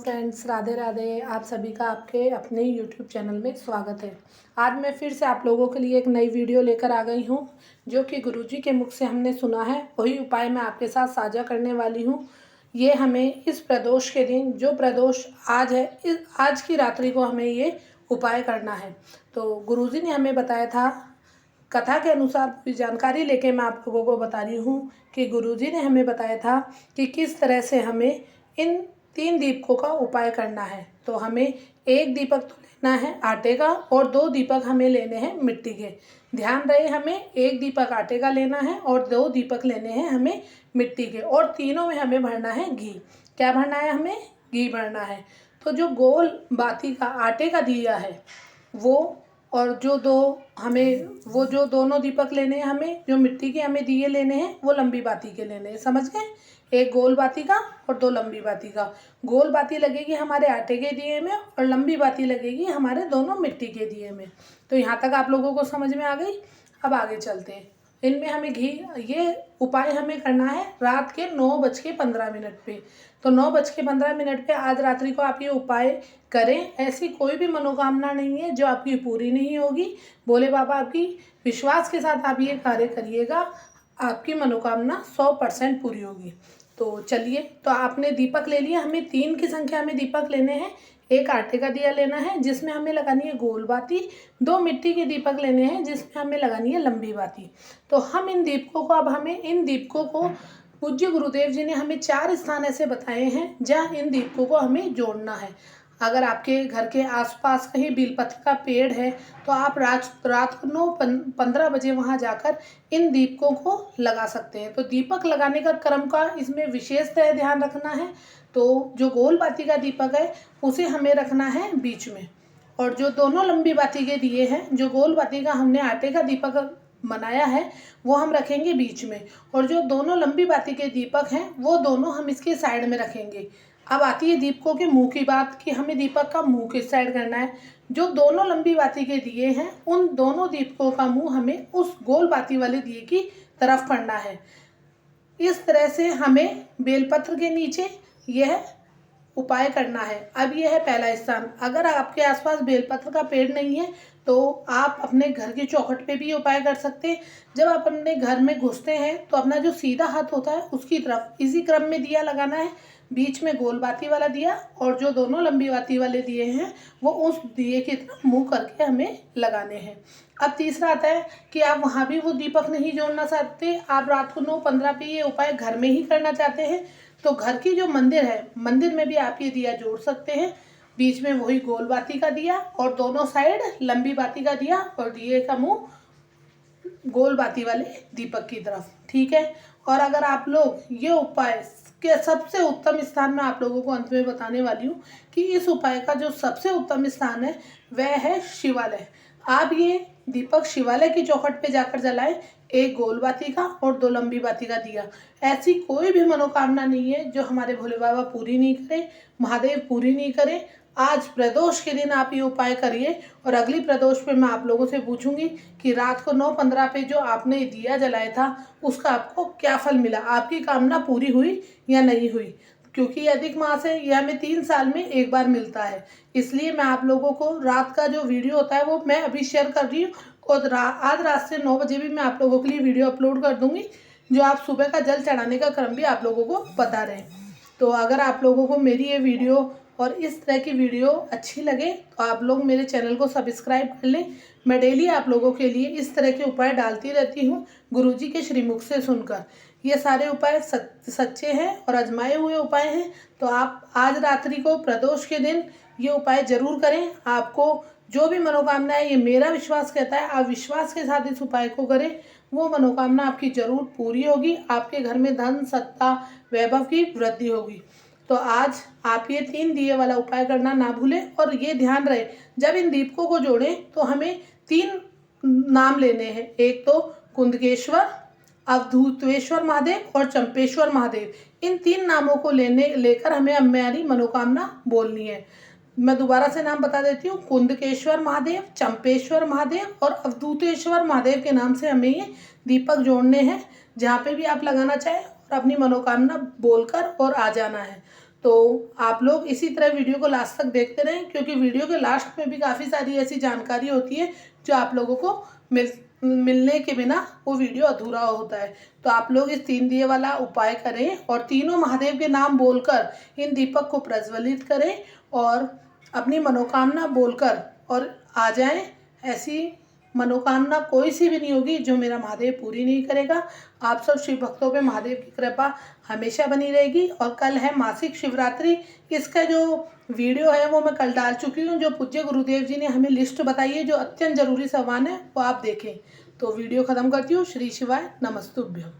Friends, Radhe Radhe. आप सभी का आपके अपने यूट्यूब चैनल में स्वागत है। आज मैं फिर से आप लोगों के लिए एक नई वीडियो लेकर आ गई हूं, जो कि गुरुजी के मुख से हमने सुना है। वही उपाय मैं आपके साथ साझा करने वाली हूं। ये हमें इस प्रदोष के दिन, जो प्रदोष आज है, आज की रात्रि को हमें ये उपाय करना है। तो गुरुजी ने हमें बताया था, कथा के अनुसार पूरी जानकारी लेके मैं आप लोगों को बता रही हूँ कि गुरुजी ने हमें बताया था कि किस तरह से हमें इन 3 दीपकों का उपाय करना है। तो हमें एक दीपक तो लेना है आटे का और 2 दीपक हमें लेने हैं मिट्टी के। ध्यान रहे, हमें एक दीपक आटे का लेना है और 2 दीपक लेने हैं हमें मिट्टी के, और तीनों में हमें भरना है घी। क्या भरना है? हमें घी भरना है। तो जो गोल बाती का आटे का दिया है वो, और जो जो दोनों दीपक लेने हैं हमें, जो मिट्टी के हमें दिए लेने हैं, वो लंबी बाती के लेने हैं। समझ गए? एक गोल बाती का और 2 लंबी बाती का। गोल बाती लगेगी हमारे आटे के दिए में और लंबी बाती लगेगी हमारे दोनों मिट्टी के दिए में। तो यहाँ तक आप लोगों को समझ में आ गई। अब आगे चलते हैं। इनमें हमें घी, ये उपाय हमें करना है रात के 9:15 पे। तो 9:15 पे आज रात्रि को आप ये उपाय करें। ऐसी कोई भी मनोकामना नहीं है जो आपकी पूरी नहीं होगी। भोले बाबा आपकी विश्वास के साथ आप ये कार्य करिएगा, आपकी मनोकामना 100% पूरी होगी। तो चलिए, तो आपने दीपक ले लिया। हमें 3 की संख्या में दीपक लेने हैं। एक आटे का दिया लेना है जिसमें हमें लगानी है गोल बाती। 2 मिट्टी के दीपक लेने हैं जिसमें हमें लगानी है लंबी बाती। तो हम इन दीपकों को, अब हमें इन दीपकों को, पूज्य गुरुदेव जी ने हमें 4 स्थान ऐसे बताए हैं जहाँ इन दीपकों को हमें जोड़ना है। अगर आपके घर के आसपास कहीं बेलपत्र का पेड़ है तो आप रात को 9:15 बजे वहाँ जाकर इन दीपकों को लगा सकते हैं। तो दीपक लगाने का क्रम का इसमें विशेषतः ध्यान रखना है। तो जो गोल बाती का दीपक है उसे हमें रखना है बीच में, और जो दोनों लंबी बाती के दिए हैं, जो गोल बाती का हमने आटे का दीपक बनाया है वो हम रखेंगे बीच में, और जो दोनों लंबी बाती के दीपक हैं वो दोनों हम इसके साइड में रखेंगे। अब आती है दीपकों के मुंह की बात कि हमें दीपक का मुंह किस साइड करना है। जो दोनों लंबी बाती के दिए हैं उन दोनों दीपकों का मुंह हमें उस गोल बाती वाले दिए की तरफ करना है। इस तरह से हमें बेलपत्र के नीचे यह उपाय करना है। अब यह है पहला स्थान। अगर आपके आसपास बेलपत्र का पेड़ नहीं है तो आप अपने घर की चौखट पे भी उपाय कर सकते हैं। जब आप अपने घर में घुसते हैं तो अपना जो सीधा हाथ होता है उसकी तरफ इसी क्रम में दिया लगाना है। बीच में गोल बाती वाला दिया और जो दोनों लंबी बाती वाले दिए हैं वो उस दिए की तरफ मुंह करके हमें लगाने हैं। अब तीसरा आता है कि आप वहाँ भी वो दीपक नहीं जोड़ना चाहते, आप रात को 9:15 पे ये उपाय घर में ही करना चाहते हैं, तो घर की जो मंदिर है, मंदिर में भी आप ये दिया जोड़ सकते हैं। बीच में वही गोल बाती का दिया और दोनों साइड लंबी बाती का दिया और दिए का मुंह गोल बाती वाले दीपक की तरफ। ठीक है। और अगर आप लोग ये उपाय के सबसे उत्तम स्थान में आप लोगों को अंत में बताने वाली हूँ कि इस उपाय का जो सबसे उत्तम स्थान है वह है शिवालय। आप ये दीपक शिवालय की चौखट पे जाकर जलाएं, एक गोल बाती का और 2 लंबी बाती का दिया। ऐसी कोई भी मनोकामना नहीं है जो हमारे भोले बाबा पूरी नहीं करे, महादेव पूरी नहीं करे। आज प्रदोष के दिन आप ये उपाय करिए, और अगली प्रदोष पे मैं आप लोगों से पूछूंगी कि रात को 9:15 पे जो आपने दिया जलाया था उसका आपको क्या फल मिला, आपकी कामना पूरी हुई या नहीं हुई। क्योंकि ये अधिक मास है, ये हमें 3 साल में एक बार मिलता है, इसलिए मैं आप लोगों को रात का जो वीडियो होता है वो मैं अभी शेयर कर रही हूँ, और आज रात से 9 बजे भी मैं आप लोगों के लिए वीडियो अपलोड कर दूंगी, जो आप सुबह का जल चढ़ाने का क्रम भी आप लोगों को बता रहे हैं। तो अगर आप लोगों को मेरी ये वीडियो और इस तरह की वीडियो अच्छी लगे तो आप लोग मेरे चैनल को सब्सक्राइब कर लें। मैं डेली आप लोगों के लिए इस तरह के उपाय डालती रहती हूँ गुरुजी के श्रीमुख से सुनकर। ये सारे उपाय सच्चे हैं और आजमाए हुए उपाय हैं। तो आप आज रात्रि को प्रदोष के दिन ये उपाय जरूर करें। आपको जो भी मनोकामना है, ये मेरा विश्वास कहता है, आप विश्वास के साथ इस उपाय को करें, वो मनोकामना आपकी जरूर पूरी होगी। आपके घर में धन, सत्ता, वैभव की वृद्धि होगी। तो आज आप ये 3 दिए वाला उपाय करना ना भूलें, और ये ध्यान रहे जब इन दीपकों को जोड़ें तो हमें 3 नाम लेने हैं। एक तो कुंदकेश्वर, अवधूतेश्वर महादेव और चंपेश्वर महादेव। इन 3 नामों को लेकर हमें हमारी मनोकामना बोलनी है। मैं दोबारा से नाम बता देती हूँ। कुंदकेश्वर महादेव, चंपेश्वर महादेव और अवधूतेश्वर महादेव के नाम से हमें ये दीपक जोड़ने हैं। जहाँ पे भी आप लगाना चाहें और अपनी मनोकामना बोलकर और आ जाना है। तो आप लोग इसी तरह वीडियो को लास्ट तक देखते रहें, क्योंकि वीडियो के लास्ट में भी काफ़ी सारी ऐसी जानकारी होती है जो आप लोगों को मिलने के बिना वो वीडियो अधूरा होता है। तो आप लोग इस 3 दिए वाला उपाय करें और तीनों महादेव के नाम बोलकर इन दीपक को प्रज्वलित करें और अपनी मनोकामना बोलकर और आ जाएं। ऐसी मनोकामना कोई सी भी नहीं होगी जो मेरा महादेव पूरी नहीं करेगा। आप सब शिव भक्तों पे महादेव की कृपा हमेशा बनी रहेगी। और कल है मासिक शिवरात्रि, इसका जो वीडियो है वो मैं कल डाल चुकी हूँ, जो पूज्य गुरुदेव जी ने हमें लिस्ट बताई है जो अत्यंत जरूरी सामान है वो आप देखें। तो वीडियो ख़त्म करती हूँ। श्री शिवाय नमस्तुभ्यम।